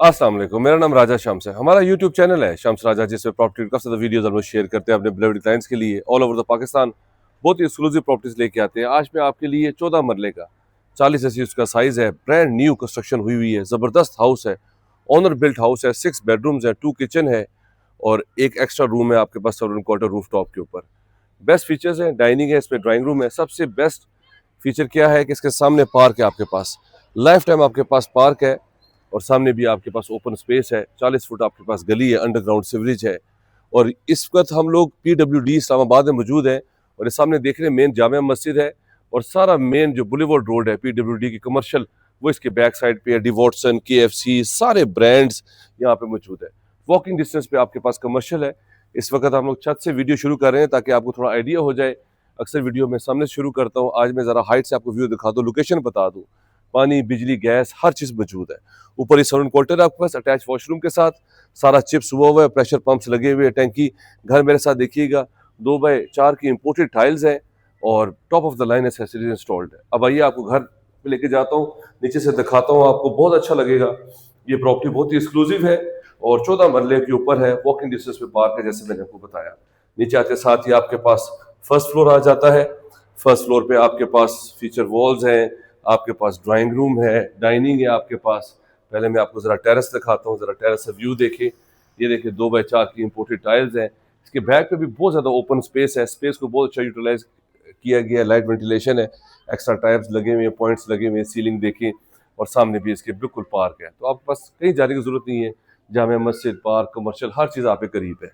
अस्सलाम वालेकुम। मेरा नाम राजा शम्स है। हमारा यूट्यूब चैनल है शम्स राजा, जिसमें प्रॉपर्टी का ज़्यादा वीडियोस हम लोग शेयर करते हैं अपने बिलीवर्ड क्लाइंट्स के लिए ऑल ओवर द पाकिस्तान। बहुत ही एक्सक्लूसिव प्रॉपर्टीज लेके आते हैं। आज मैं आपके लिए 14 मरले का 40 ऐसी उसका साइज़ है, ब्रांड न्यू कंस्ट्रक्शन हुई हुई है, ज़बरदस्त हाउस है, ओनर बिल्ट हाउस है, 6 बेडरूम्स है, 2 किचन है और एक एक्स्ट्रा रूम है आपके पास सर्वेंट क्वार्टर रूफ टॉप के ऊपर। बेस्ट फीचर्स हैं, डाइनिंग है, इसमें ड्राइंग रूम है। सबसे बेस्ट फीचर क्या है कि इसके सामने पार्क है आपके पास, लाइफ टाइम आपके पास पार्क है और सामने भी आपके पास ओपन स्पेस है। 40 फुट आपके पास गली है, अंडरग्राउंड सीवरेज है और इस वक्त हम लोग PWD इस्लामाबाद में मौजूद हैं और इस सामने देख रहे हैं मेन जामिया मस्जिद है और सारा मेन जो बुलेवर्ड रोड है PWD की कमर्शियल, वो इसके बैक साइड पे है। डिवॉटसन, KFC, सारे ब्रांड्स यहाँ पे मौजूद है। वॉकिंग डिस्टेंस पे आपके पास कमर्शियल है। इस वक्त हम लोग छत से वीडियो शुरू कर रहे हैं ताकि आपको थोड़ा आइडिया हो जाए। अक्सर वीडियो में सामने से शुरू करता हूँ, आज मैं ज़रा हाइट से आपको व्यू दिखा दूँ, लोकेशन बता दूँ। पानी, बिजली, गैस हर चीज़ मौजूद है। ऊपर ही सर्वेंट क्वार्टर आपके पास अटैच वॉशरूम के साथ, सारा चिप्स हुआ हुआ है, प्रेशर पंप्स लगे हुए हैं, टैंकी। घर मेरे साथ देखिएगा 2x4 की इम्पोर्टेड टाइल्स हैं और top of the line accessories installed है। अब आइए आपको घर पे लेके जाता हूँ, नीचे से दिखाता हूँ, आपको बहुत अच्छा लगेगा। ये प्रॉपर्टी बहुत ही एक्सक्लूसिव है और 14 मरले के ऊपर है, वॉकिंग डिस्टेंस पे पार्क है जैसे मैंने आपको बताया। नीचे आते साथ ही आपके पास फर्स्ट फ्लोर आ जाता है। फर्स्ट फ्लोर पे आपके पास फीचर वॉल्स हैं, आपके पास ड्राइंग रूम है, डाइनिंग है आपके पास। पहले मैं आपको ज़रा टेरेस दिखाता हूँ, ज़रा टेरेस से व्यू देखिए। ये देखिए 2x4 की इम्पोर्टेड टाइल्स हैं। इसके बैक पे भी बहुत ज़्यादा ओपन स्पेस है, स्पेस को बहुत अच्छा यूटिलाइज किया गया है। लाइट वेंटिलेशन है, एक्स्ट्रा टाइप्स लगे हुए हैं, पॉइंट्स लगे हुए हैं, सीलिंग देखिए और सामने भी इसके बिल्कुल पार्क है। तो आपके पास कहीं जाने की जरूरत नहीं है, जामिया मस्जिद, पार्क, कमर्शियल हर चीज़ आप पे करीब है।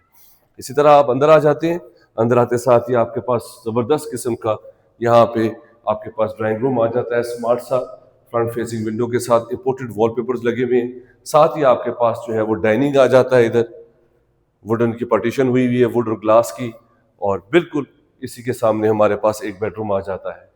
इसी तरह आप अंदर आ जाते हैं, अंदर आते साथ ही आपके पास ज़बरदस्त किस्म का यहाँ पे आपके पास ड्राइंग रूम आ जाता है, स्मार्ट सा फ्रंट फेसिंग विंडो के साथ इंपोर्टेड वॉलपेपर्स लगे हुए हैं। साथ ही आपके पास जो है वो डाइनिंग आ जाता है, इधर वुडन की पार्टीशन हुई हुई है, वुड और ग्लास की, और बिल्कुल इसी के सामने हमारे पास एक बेडरूम आ जाता है।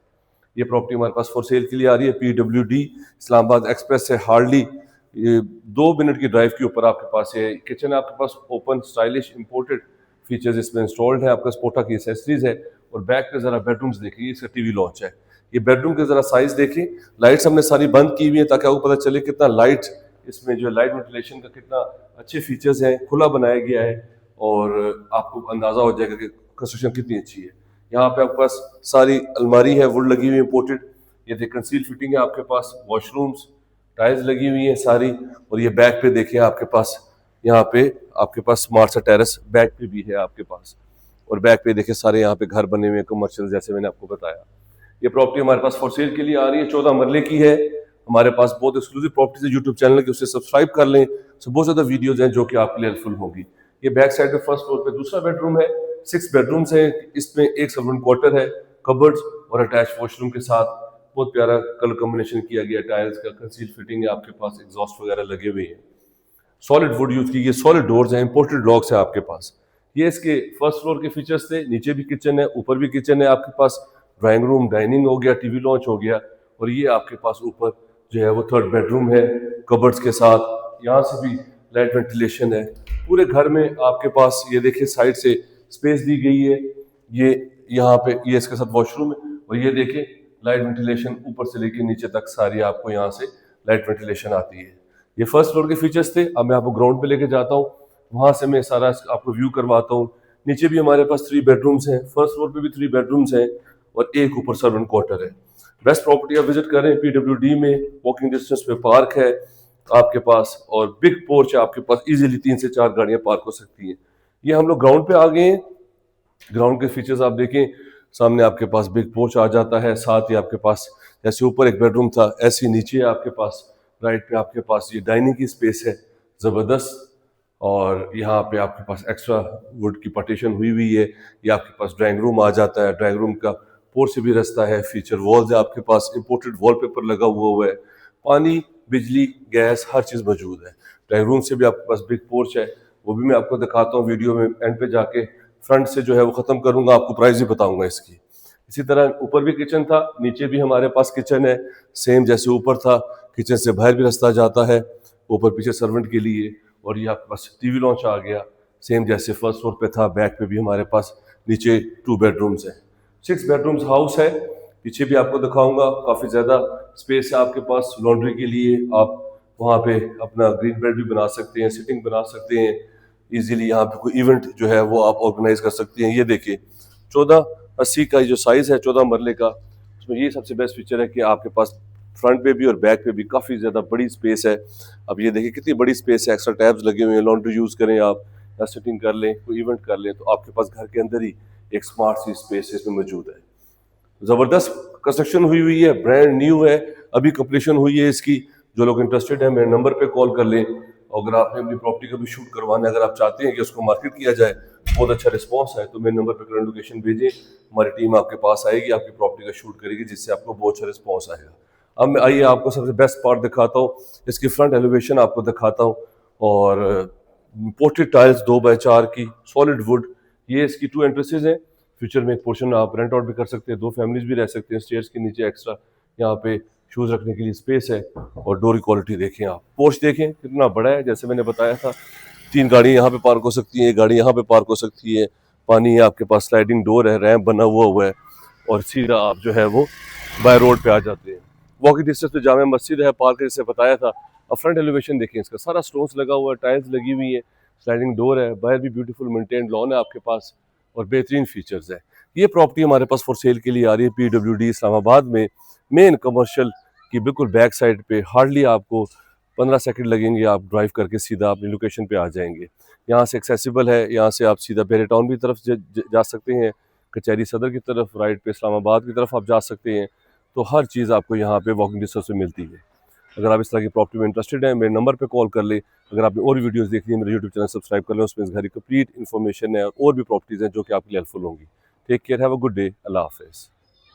ये प्रॉपर्टी हमारे पास फॉर सेल के लिए आ रही है। PWD इस्लामाबाद एक्सप्रेस से हार्डली ये 2 मिनट की ड्राइव के ऊपर आपके पास है। किचन आपके पास ओपन स्टाइलिश इंपोर्टेड फीचर्स इसमें इंस्टॉल्ड है, आपका स्पोटा की एसेसरीज है। और बैक पे जरा बेडरूम्स देखिए, इसका टीवी लॉन्च है। ये बेडरूम के जरा साइज देखिए, लाइट्स हमने सारी बंद की हुई है ताकि आपको पता चले कितना लाइट इसमें जो है, लाइट वेंटिलेशन का कितना अच्छे फीचर्स हैं, खुला बनाया गया है और आपको अंदाजा हो जाएगा कि कंस्ट्रक्शन कितनी अच्छी है। यहाँ पे आपके पास सारी अलमारी है, वुड लगी हुई इंपोर्टेड। ये देखिए कंसील फिटिंग है आपके पास, वॉशरूम्स, टाइल्स लगी हुई हैं सारी। और ये बैक पे देखिए आपके पास, यहाँ पे आपके पास स्मार्ट सा टेरेस बैक पे भी है आपके पास। और बैक पे देखिए सारे यहाँ पे घर बने हुए हैं कमर्शियल, जैसे मैंने आपको बताया। ये प्रॉपर्टी हमारे पास फॉर सेल के लिए आ रही है, 14 मरले की है। हमारे पास बहुत एक्सक्लूसिव प्रॉपर्टीज है यूट्यूब चैनल की, उससे सब्सक्राइब कर लें। सो बहुत ज़्यादा वीडियोज हैं जो कि आपके लिए हेल्पफुल होगी। ये बैक साइड पे फर्स्ट फ्लोर पे दूसरा बेडरूम है, 6 बेडरूम्स हैं। इसमें एक सर्वेंट क्वार्टर है, कबर्ड्स और अटैच वॉशरूम के साथ। बहुत प्यारा कलर कॉम्बिनेशन किया गया, टाइल्स का कंसील फिटिंग है आपके पास, एग्जॉस्ट वगैरह लगे हुए हैं। सॉलिड वुड यूज की, ये सॉलिड डोर्स हैं, इंपोर्टेड लॉक्स है आपके पास। ये इसके फर्स्ट फ्लोर के फीचर्स थे। नीचे भी किचन है, ऊपर भी किचन है आपके पास, ड्राइंग रूम, डाइनिंग हो गया, टीवी लॉन्च हो गया। और ये आपके पास ऊपर जो है वो थर्ड बेडरूम है, कबर्ड्स के साथ। यहाँ से भी लाइट वेंटिलेशन है पूरे घर में आपके पास। ये देखिए साइड से स्पेस दी गई है, ये यहाँ पे ये इसके साथ वॉशरूम है। और ये देखिए लाइट वेंटिलेशन ऊपर से लेके नीचे तक सारी आपको यहाँ से लाइट वेंटिलेशन आती है। ये फर्स्ट फ्लोर के फीचर्स थे। अब मैं आपको ग्राउंड पे लेके जाता हूँ, वहां से मैं सारा आपको व्यू करवाता हूँ। नीचे भी हमारे पास 3 बेडरूम्स हैं, फर्स्ट फ्लोर पे भी 3 बेडरूम्स हैं और एक ऊपर सर्वेंट क्वार्टर है। बेस्ट प्रॉपर्टी आप विजिट करें, PWD में वॉकिंग डिस्टेंस पे पार्क है आपके पास और बिग पोर्च है आपके पास, इजीली 3 से 4 गाड़ियां पार्क हो सकती हैं। ये हम लोग ग्राउंड पे आ गए हैं। ग्राउंड के फीचर्स आप देखें, सामने आपके पास बिग पोर्च आ जाता है, साथ ही आपके पास जैसे ऊपर एक बेडरूम था ऐसे नीचे आपके पास राइट पे आपके पास ये डाइनिंग की स्पेस है ज़बरदस्त। और यहाँ पे आपके पास एक्स्ट्रा वुड की पार्टीशन हुई हुई है। ये आपके पास ड्राइंग रूम आ जाता है, ड्राइंग रूम का पोर्च से भी रास्ता है, फीचर वॉल्स है आपके पास, इंपोर्टेड वॉलपेपर लगा हुआ है, पानी, बिजली, गैस हर चीज़ मौजूद है। ड्राइंग रूम से भी आपके पास बिग पोर्च है, वो भी मैं आपको दिखाता हूँ वीडियो में एंड पे जाके। फ्रंट से जो है वो ख़त्म करूँगा, आपको प्राइस भी बताऊँगा इसकी। इसी तरह ऊपर भी किचन था, नीचे भी हमारे पास किचन है, सेम जैसे ऊपर था। किचन से बाहर भी रास्ता जाता है ऊपर पीछे सर्वेंट के लिए। और ये आपके पास टीवी लॉन्च आ गया, सेम जैसे फर्स्ट फ्लोर पे था। बैक पे भी हमारे पास नीचे 2 बेडरूम्स हैं, 6 बेडरूम्स हाउस है। पीछे भी आपको दिखाऊंगा, काफ़ी ज़्यादा स्पेस है आपके पास लॉन्ड्री के लिए। आप वहाँ पे अपना ग्रीन बेल्ट भी बना सकते हैं, सिटिंग बना सकते हैं इजीली। यहाँ पे कोई इवेंट जो है वो आप ऑर्गेनाइज कर सकते हैं। ये देखिए 1480 का जो साइज़ है 14 मरले का, उसमें ये सबसे बेस्ट फीचर है कि आपके पास फ्रंट पे भी और बैक पे भी काफ़ी ज़्यादा बड़ी स्पेस है। अब ये देखिए कितनी बड़ी स्पेस है, एक्स्ट्रा टैब्स लगे हुए हैं, लॉन्ड्री यूज़ करें आप या सिटिंग कर लें, कोई इवेंट कर लें, तो आपके पास घर के अंदर ही एक स्मार्ट सी स्पेस इसमें मौजूद है। ज़बरदस्त कंस्ट्रक्शन हुई हुई है, ब्रांड न्यू है, अभी कंप्लीशन हुई है इसकी। जो लोग इंटरेस्टेड हैं मेरे नंबर पे कॉल कर लें। अगर आपने अपनी प्रॉपर्टी का भी शूट करवाना है, अगर आप चाहते हैं कि उसको मार्केट किया जाए, बहुत अच्छा रिस्पॉन्स है, तो मेरे नंबर पे करंट लोकेशन भेजें, हमारी टीम आपके पास आएगी, आपकी प्रॉपर्टी का शूट करेगी, जिससे आपको बहुत अच्छा रिस्पॉन्स आएगा। अब मैं आइए आपको सबसे बेस्ट पार्ट दिखाता हूँ, इसकी फ्रंट एलिवेशन आपको दिखाता हूँ। और पोर्ट्रेट टाइल्स 2x4 की सॉलिड वुड, ये इसकी 2 एंट्रेंसेज हैं। फ्यूचर में एक पोर्शन आप रेंट आउट भी कर सकते हैं, 2 फैमिलीज भी रह सकते हैं। स्टेयर्स के नीचे एक्स्ट्रा यहाँ पे शूज़ रखने के लिए स्पेस है। और डोर की क्वालिटी देखें आप, पोर्च देखें कितना बड़ा है, जैसे मैंने बताया था 3 गाड़ी यहाँ पे पार्क हो सकती हैं, 1 गाड़ी यहाँ पे पार्क हो सकती है। पानी है आपके पास, स्लाइडिंग डोर है, रैंप बना हुआ है और सीधा आप जो है वो बाय रोड पे आ जाते हैं। वॉकिंग डिस्टेंस पे जामा मस्जिद है, पार्क जैसे बताया था। अब फ्रंट एलिवेशन देखें, इसका सारा स्टोन्स लगा हुआ है, टाइल्स लगी हुई है, स्लाइडिंग डोर है, बाहर भी ब्यूटीफुल मेंटेन्ड लॉन है आपके पास और बेहतरीन फीचर्स है। ये प्रॉपर्टी हमारे पास फॉर सेल के लिए आ रही है PWD इस्लामाबाद में, मेन कमर्शियल की बिल्कुल बैक साइड पे। हार्डली आपको 15 सेकंड लगेंगे, आप ड्राइव करके सीधा अपनी लोकेशन पे आ जाएंगे। यहाँ से एक्सेसिबल है, यहाँ से आप सीधा बेरे टाउन की तरफ जा सकते हैं, कचहरी सदर की तरफ, राइट पे इस्लामाबाद की तरफ आप जा सकते हैं। तो हर चीज़ आपको यहाँ पे वॉकिंग डिस्टेंस में मिलती है। अगर आप इस तरह की प्रॉपर्टी में इंटरेस्टेड हैं, मेरे नंबर पे कॉल कर लें। अगर आपने और वीडियोस देखनी है, मेरे यूट्यूब चैनल सब्सक्राइब कर लें, उसमें इस घर की कंप्लीट इन्फॉर्मेशन है और भी प्रॉपर्टीज़ हैं जो कि आपके लिए हेल्पफुल होंगी। Take care, have a good day, अल्लाह हाफिज़।